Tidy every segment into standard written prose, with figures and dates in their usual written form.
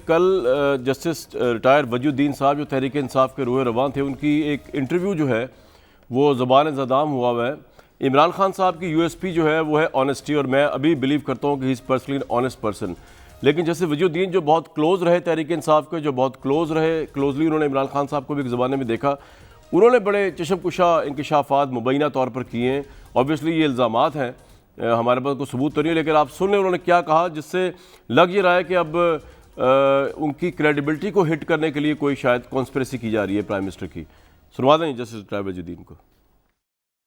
कल justice retire वजूद्दीन साहब जो तहरीक इंसाफ के रूह रवान थे, उनकी एक इंटरव्यू जो है वो ज़बान ज़दाम हुआ है। इमरान खान साहब की यूएसपी जो है वो है ऑनेस्टी, और मैं अभी बिलीव करता हूँ कि he is personally honest person. लेकिन जैसे वजूद्दीन जो बहुत क्लोज़ रहे तहरीक इंसाफ के, जो बहुत क्लोजली उन्होंने इमरान खान साहब को भी एक ज़माने में देखा, उन्होंने बड़े चशमकुशा इंकशाफात मुबैना तौर पर किए हैं। ऑब्वियसली ये इल्ज़ामात हैं, हमारे पास कोई सबूत तो नहीं है, लेकिन आप सुन लें उन्होंने क्या कहा, जिससे लग ये रहा है कि अब उनकी क्रेडिबिलिटी को हिट करने के लिए कोई शायद कॉन्स्पिरेसी की जा रही है प्राइम मिनिस्टर की। सुनवा दें जस्टिस रिटायर वजूद्दीन को।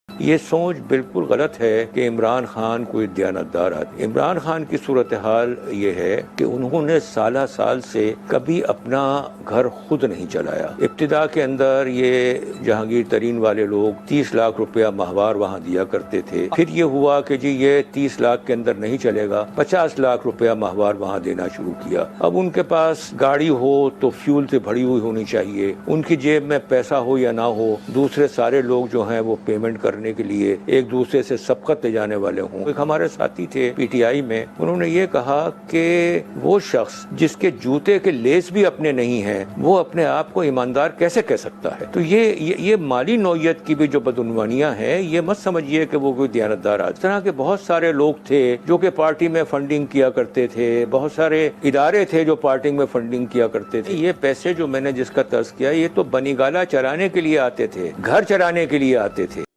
ये सोच बिल्कुल गलत है कि इमरान खान कोई दयानतदार आदमी। इमरान खान की सूरत हाल ये है कि उन्होंने साल से कभी अपना घर खुद नहीं चलाया। इब्तिदा के अंदर ये जहांगीर तरीन वाले लोग 30 लाख रुपया माहवार वहाँ दिया करते थे। फिर ये हुआ कि जी ये 30 लाख के अंदर नहीं चलेगा, 50 लाख रुपया माहवार वहाँ देना शुरू किया। अब उनके पास गाड़ी हो तो फ्यूल से भरी हुई होनी चाहिए, उनकी जेब में पैसा हो या ना हो, दूसरे सारे लोग जो हैं वो पेमेंट करने के लिए एक दूसरे से सबकत ले जाने वाले हों। एक हमारे साथी थे पीटीआई में, उन्होंने ये कहा कि वो शख्स जिसके जूते के लेस भी अपने नहीं हैं, वो अपने आप को ईमानदार कैसे कह सकता है। तो ये माली नौयत की भी जो बदउनवानियां हैं, ये मत समझिए कि वो कोई दयानतदार आदमी। इस तरह के बहुत सारे लोग थे जो कि पार्टी में फंडिंग किया करते थे, बहुत सारे इदारे थे जो पार्टी में फंडिंग किया करते थे। ये पैसे जो मैंने जिसका तर्ज किया, ये तो बनीगाला चराने के लिए आते थे, घर चराने के लिए आते थे।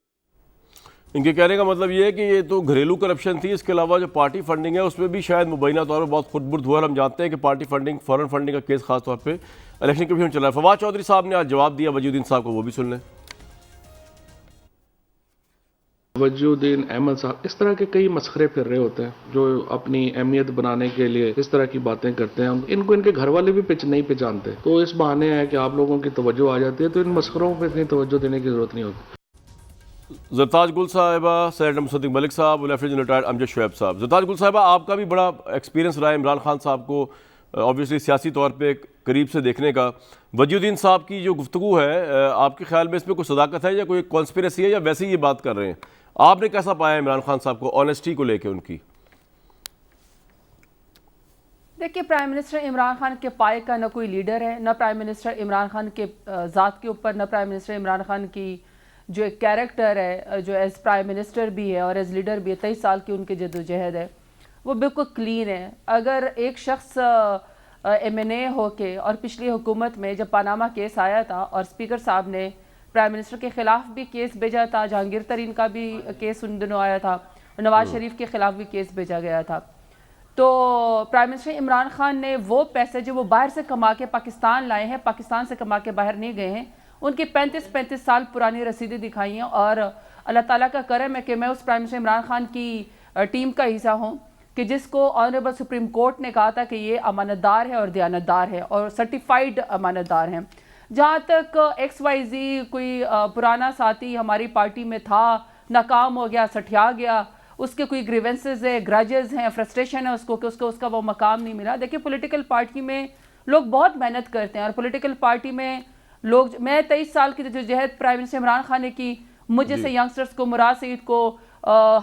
इनके कहने का मतलब ये है कि ये तो घरेलू करप्शन थी, इसके अलावा जो पार्टी फंडिंग है उसमें भी शायद मुबैना तौर पर बहुत खुदबुर्द हुआ। हम जानते हैं कि पार्टी फंडिंग, फॉरेन फंडिंग का केस खास तौर पे इलेक्शन कमीशन चला है। फवाद चौधरी साहब ने आज जवाब दिया वजूद्दीन साहब को, वो भी सुन लें। वजूद्दीन अहमद साहब इस तरह के कई मसखरे फिर रहे होते हैं जो अपनी अहमियत बनाने के लिए इस तरह की बातें करते हैं। इनको इनके घर वाले भी नहीं पहचानते, तो इस बहाने है कि आप लोगों की तवज्जो आ जाती है, तो इन मसखरों पर इतनी तवज्जो देने की जरूरत नहीं होती। ज़रताज गुल साहिबा, सेनेटर मुसद्दिक मलिक साहब, लेफ्टिनेंट रिटायर्ड अमजद शुएब साहब। ज़रताज गुल साहिबा, आपका भी बड़ा एक्सपीरियंस रहा है इमरान खान साहब को ऑब्वियसली सियासी तौर पे करीब से देखने का। वजूद्दीन साहब की जो गुफ्तगू है, आपके ख्याल में इसमें कोई सदाकत है या कोई कॉन्स्पिरेसी है, या वैसे ही ये बात कर रहे हैं? आपने कैसा पाया इमरान खान साहब को ऑनेस्टी को लेकर उनकी? देखिए, प्राइम मिनिस्टर इमरान खान के पाए का न कोई लीडर है, न प्राइम मिनिस्टर इमरान खान के ज़ात के ऊपर, न प्राइम मिनिस्टर इमरान खान की जो एक कैरेक्टर है, जो एज प्राइम मिनिस्टर भी है और एज लीडर भी है, 23 साल की उनकी जद्दोजहद है, वो बिल्कुल क्लीन है। अगर एक शख्स MNA होके, और पिछली हुकूमत में जब पनामा केस आया था और स्पीकर साहब ने प्राइम मिनिस्टर के ख़िलाफ़ भी केस भेजा था, जहांगीर तरीन का भी केस उन दिनों आया था, नवाज शरीफ के ख़िलाफ़ भी केस भेजा गया था, तो प्राइम मिनिस्टर इमरान खान ने वो पैसे जो वो बाहर से कमा के पाकिस्तान लाए हैं, पाकिस्तान से कमा के बाहर नहीं गए हैं, उनकी 35 साल पुरानी रसीदें दिखाई हैं। और अल्लाह ताला का करम है कि मैं उस प्राइम मिनिस्टर इमरान खान की टीम का हिस्सा हूँ कि जिसको ऑनरेबल सुप्रीम कोर्ट ने कहा था कि ये अमानतदार है और दयानतदार है और सर्टिफाइड अमानतदार हैं। जहाँ तक XYZ कोई पुराना साथी हमारी पार्टी में था, नाकाम हो गया, सठिया गया, उसके कोई ग्रीवेंसेस है, ग्रजेस हैं, फ्रस्ट्रेशन है उसको कि उसका वो मकाम नहीं मिला। देखिए, पॉलिटिकल पार्टी में लोग बहुत मेहनत करते हैं और पॉलिटिकल पार्टी में लोग, मैं 23 साल की जद्दोजहद प्राइम मिनिस्टर इमरान खान ने की, मुझे से यंगस्टर्स को, मुराद सईद को,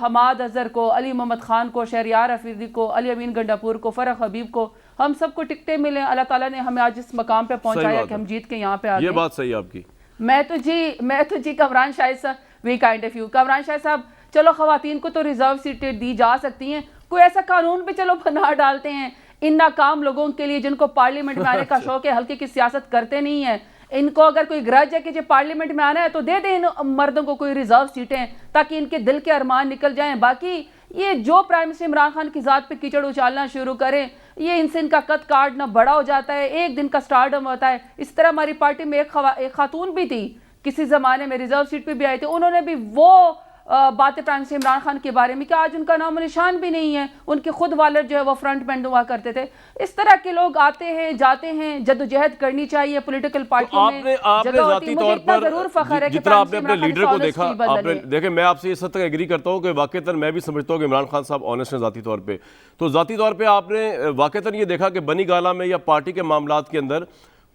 हमाद अजहर को, अली मोहम्मद खान को, शहरियार अफरीदी को, अली अमीन गंडापुर को, फरख हबीब को, हम सबको टिकटें मिले। अल्लाह ताला ने हमें आज इस मकाम पे पहुंचाया कि हम जीत के यहाँ पे आ गए। ये बात सही है आपकी। मैं तो जी कमरान शाहिद साहब, we kind of you Kamran Shahid साहब, चलो खवातीन को तो रिजर्व सीटें दी जा सकती हैं, कोई ऐसा कानून भी चलो बना डालते हैं इन नाकाम लोगों के लिए जिनको पार्लियामेंट में आने का शौक है, हल्के की सियासत करते नहीं है। इनको अगर कोई ग्रज है कि जो पार्लियामेंट में आना है तो दे दें इन मर्दों को कोई रिजर्व सीटें, ताकि इनके दिल के अरमान निकल जाएं। बाकी ये जो प्राइम मिनिस्टर इमरान खान की ज़ात पे कीचड़ उछालना शुरू करें, ये इनसे इनका कद काटना बड़ा हो जाता है, एक दिन का स्टारडम होता है। इस तरह हमारी पार्टी में एक खातून भी थी, किसी ज़माने में रिजर्व सीट पे भी आए थे, उन्होंने भी वो बातें प्राइम मिनिस्टर इमरान खान के बारे में कि आज उनका नाम निशान भी नहीं है, उनके खुद वालिद जो है वो फ्रंट मैन हुआ करते थे। इस तरह के लोग आते हैं जाते हैं, जद्दोजहद करनी चाहिए पॉलिटिकल पार्टियों में। आपने जाती तौर पर जरूर फख्र है कि जितना आपने अपने लीडर को देखा, आपने देखे, मैं आपसे इस हद तक एग्री करता हूँ कि वाकईतन मैं भी समझता हूँ कि इमरान खान साहब ऑनेस्ट हैं जाती तौर पर। तो जाती तौर पर आपने वाकईतन ये देखा कि बनी गाला में या पार्टी के मामलात के अंदर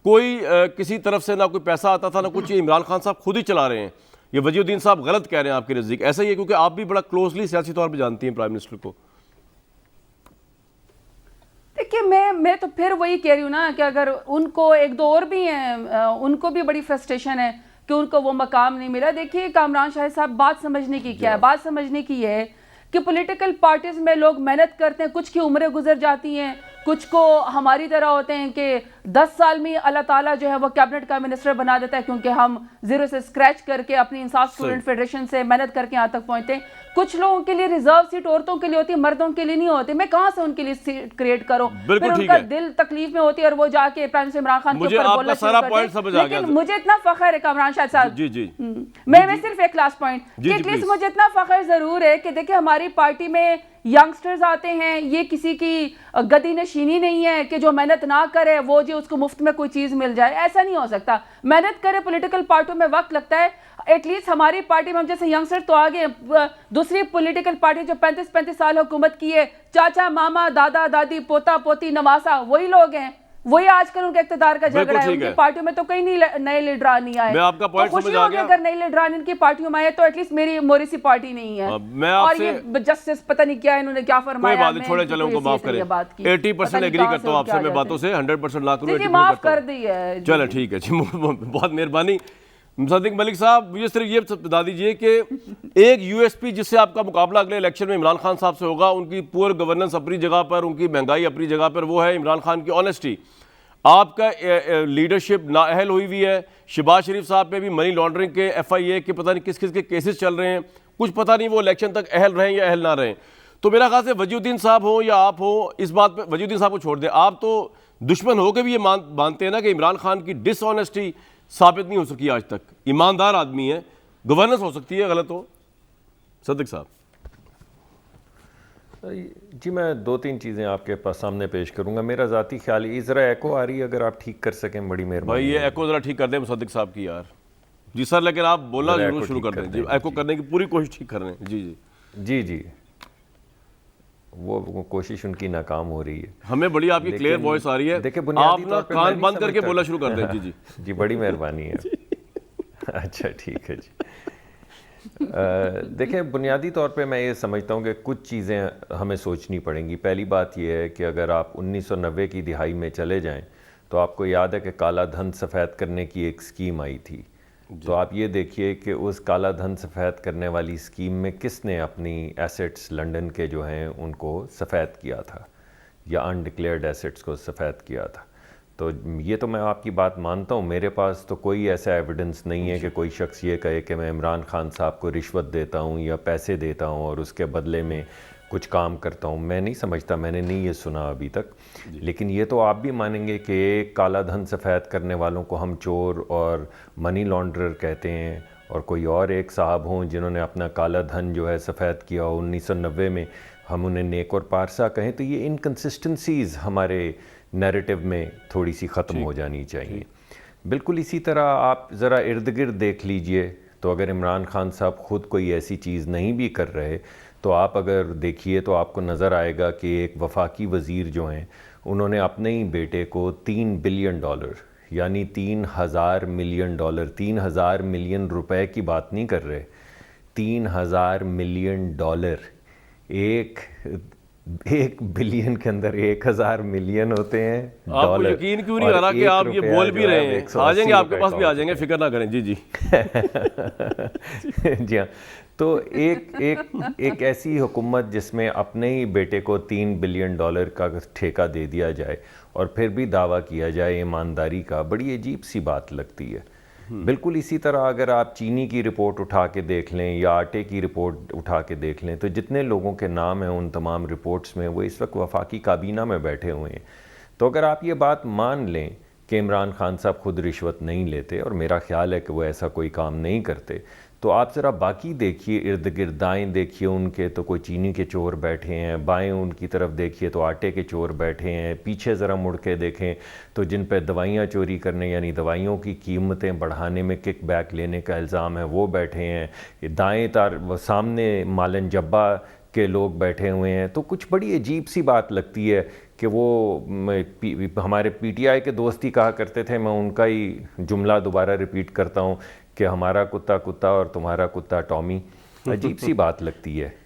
कोई किसी तरफ से ना कोई पैसा आता था ना कुछ, इमरान खान साहब खुद ही चला रहे हैं। ये वजूद्दीन साहब गलत कह रहे हैं आपके नज़दीक, ऐसा ही है? क्योंकि आप भी बड़ा क्लोजली सियासी तौर पे जानती हैं प्राइम मिनिस्टर को। देखिए मैं तो फिर वही कह रही हूँ ना कि अगर उनको एक दो और भी हैं, उनको भी बड़ी फ्रस्ट्रेशन है कि उनको वो मकाम नहीं मिला। देखिए कामरान शाहिद साहब, बात समझने की क्या है, बात समझने की है कि पॉलिटिकल पार्टीज में लोग मेहनत करते हैं, कुछ की उम्रें गुजर जाती हैं, कुछ को हमारी तरह होते हैं कि 10 साल में अल्लाह ताला जो है वो कैबिनेट का मिनिस्टर बना देता है, क्योंकि हम जीरो से स्क्रैच करके अपनी इंसाफ स्टूडेंट फेडरेशन से मेहनत करके यहाँ तक पहुंचते हैं। कुछ लोगों के लिए रिजर्व सीट औरतों के लिए होती है, मर्दों के लिए नहीं होती। मैं कहां से उनके लिए सीट क्रिएट करूं? फिर उनका दिल तकलीफ में होती है और वो जाके प्राइम मिनिस्टर इमरान खान के ऊपर बोलना शुरू करते हैं। लेकिन मुझे इतना फख्र है कामरान शाहिद साहब, जी मैं सिर्फ एक लास्ट पॉइंट, एटलीस्ट मुझे इतना फख्र जरूर है कि देखिए हमारी पार्टी में यंगस्टर्स आते हैं, ये किसी की गदी नशीनी नहीं है कि जो मेहनत ना करे वो जी उसको मुफ्त में कोई चीज मिल जाए, ऐसा नहीं हो सकता। मेहनत करे, पॉलिटिकल पार्टियों में वक्त लगता है। एटलीस्ट हमारी पार्टी में हम जैसे यंगस्टर तो आगे, दूसरी पॉलिटिकल पार्टी जो 35-35 साल हुकूमत की है, चाचा मामा दादा दादी पोता पोती नवासा वही लोग हैं, वही आजकल उनके इख्तिदार का झगड़ा है। उनकी पार्टियों में तो कई नए लीडरान नहीं आए। मैं आपका पॉइंट तो समझ आ गया। अगर नए लीडरान इनकी पार्टियों में आए तो एटलीस्ट मेरी मोरिसी पार्टी नहीं है। और ये जस्टिस पता नहीं क्या इन्होंने क्या फरमाया, कोई बात नहीं, छोड़े चलो, उनको माफ करें। 80% एग्री करता हूं आपसे मैं बातों से, 100% ना करूं, माफ कर दी है। चलो ठीक है जी, बहुत मेहरबानी। मुसद्दिक मलिक साहब, मुझे सिर्फ ये बता दीजिए कि एक यूएसपी जिससे आपका मुकाबला अगले इलेक्शन में इमरान खान साहब से होगा, उनकी पुअर गवर्नेंस अपनी जगह पर, उनकी महंगाई अपनी जगह पर, वो है इमरान खान की ऑनेस्टी। आपका लीडरशिप नाअहल हुई हुई है। शहबाज शरीफ साहब पे भी मनी लॉन्ड्रिंग के FIA के पता नहीं किस किस के केसेस चल रहे हैं, कुछ पता नहीं वो इलेक्शन तक अहल रहें या अहल ना रहें। तो मेरा ख्याल से वजीउद्दीन साहब हो या आप हो, इस बात पे वजीउद्दीन साहब को छोड़ दें, आप तो दुश्मन हो के भी ये मानते हैं ना कि इमरान खान की डिसऑनेस्टी साबित नहीं हो सकी आज तक। ईमानदार आदमी है, गवर्नेंस हो सकती है गलत हो। सद्दिक साहब जी, मैं 2-3 चीज़ें आपके पास सामने पेश करूंगा। मेरा ज़ाती ख्याल है, ज़रा एको आ रही है, अगर आप ठीक कर सकें बड़ी मेहरबानी। भाई ये एको ज़रा ठीक कर दें मुसद्दिक साहब की यार। जी सर, लेकिन आप बोलना जरूर शुरू कर दें जी, एको करने की पूरी कोशिश ठीक कर रहे हैं। जी वो कोशिश उनकी नाकाम हो रही है। हमें बड़ी आपकी क्लियर वॉइस आ रही है। देखिए आप ना कान बंद करके बोलना शुरू कर दें। जी बड़ी मेहरबानी है। अच्छा ठीक है जी। देखें, बुनियादी तौर पे मैं ये समझता हूँ कि कुछ चीज़ें हमें सोचनी पड़ेंगी। पहली बात यह है कि अगर आप 1990 की दिहाई में चले जाएं तो आपको याद है कि काला धन सफ़ेद करने की एक स्कीम आई थी। तो आप ये देखिए कि उस काला धन सफ़ेद करने वाली स्कीम में किसने अपनी एसेट्स लंदन के जो हैं उनको सफ़ेद किया था, या अनडिक्लेयर्ड एसेट्स को सफ़ेद किया था। तो ये तो मैं आपकी बात मानता हूँ, मेरे पास तो कोई ऐसा एविडेंस नहीं है कि कोई शख्स ये कहे कि मैं इमरान खान साहब को रिश्वत देता हूँ या पैसे देता हूँ और उसके बदले में कुछ काम करता हूँ। मैं नहीं समझता, मैंने नहीं ये सुना अभी तक। लेकिन ये तो आप भी मानेंगे कि काला धन सफ़ेद करने वालों को हम चोर और मनी लॉन्ड्रर कहते हैं, और कोई और एक साहब हों जिन्होंने अपना काला धन जो है सफ़ेद किया हो 1990 में, हम उन्हें नेक और पारसा कहें। तो ये इनकन्सिस्टेंसीज़ हमारे नैरेटिव में थोड़ी सी ख़त्म हो जानी चाहिए। बिल्कुल इसी तरह आप ज़रा इर्द गिर्द देख लीजिए, तो अगर इमरान खान साहब ख़ुद कोई ऐसी चीज़ नहीं भी कर रहे तो आप अगर देखिए तो आपको नज़र आएगा कि एक वफाकी वज़ीर जो हैं उन्होंने अपने ही बेटे को $3 बिलियन यानी $3,000 मिलियन, 3,000 मिलियन रुपए की बात नहीं कर रहे, $3,000 मिलियन। एक बिलियन के अंदर 1,000 मिलियन होते हैं आपको यकीन क्यों नहीं आ रहा कि आप ये बोल भी रहे हैं? आ जाएंगे, आपके पास भी आ जाएंगे, फिक्र ना करें। जी जी हाँ। तो एक ऐसी हुकूमत जिसमें अपने ही बेटे को $3 बिलियन का ठेका दे दिया जाए और फिर भी दावा किया जाए ईमानदारी का, बड़ी अजीब सी बात लगती है। बिल्कुल इसी तरह अगर आप चीनी की रिपोर्ट उठा के देख लें या आटे की रिपोर्ट उठा के देख लें, तो जितने लोगों के नाम हैं उन तमाम रिपोर्ट्स में वो इस वक्त वफाकी काबीना में बैठे हुए हैं। तो अगर आप ये बात मान लें कि इमरान खान साहब खुद रिश्वत नहीं लेते, और मेरा ख्याल है कि वो ऐसा कोई काम नहीं करते, तो आप ज़रा बाकी देखिए, इर्द गिर्द दाएँ देखिए उनके, तो कोई चीनी के चोर बैठे हैं, बाएं उनकी तरफ देखिए तो आटे के चोर बैठे हैं, पीछे ज़रा मुड़ के देखें तो जिन पे दवाइयाँ चोरी करने यानी दवाइयों की कीमतें बढ़ाने में किक बैक लेने का इल्ज़ाम है वो बैठे हैं, दाएँ सामने मालन जब्बा के लोग बैठे हुए हैं। तो कुछ बड़ी अजीब सी बात लगती है कि वो हमारे PTI के दोस्त ही कहा करते थे, मैं उनका ही जुमला दोबारा रिपीट करता हूँ कि हमारा कुत्ता कुत्ता और तुम्हारा कुत्ता टॉमी। अजीब सी बात लगती है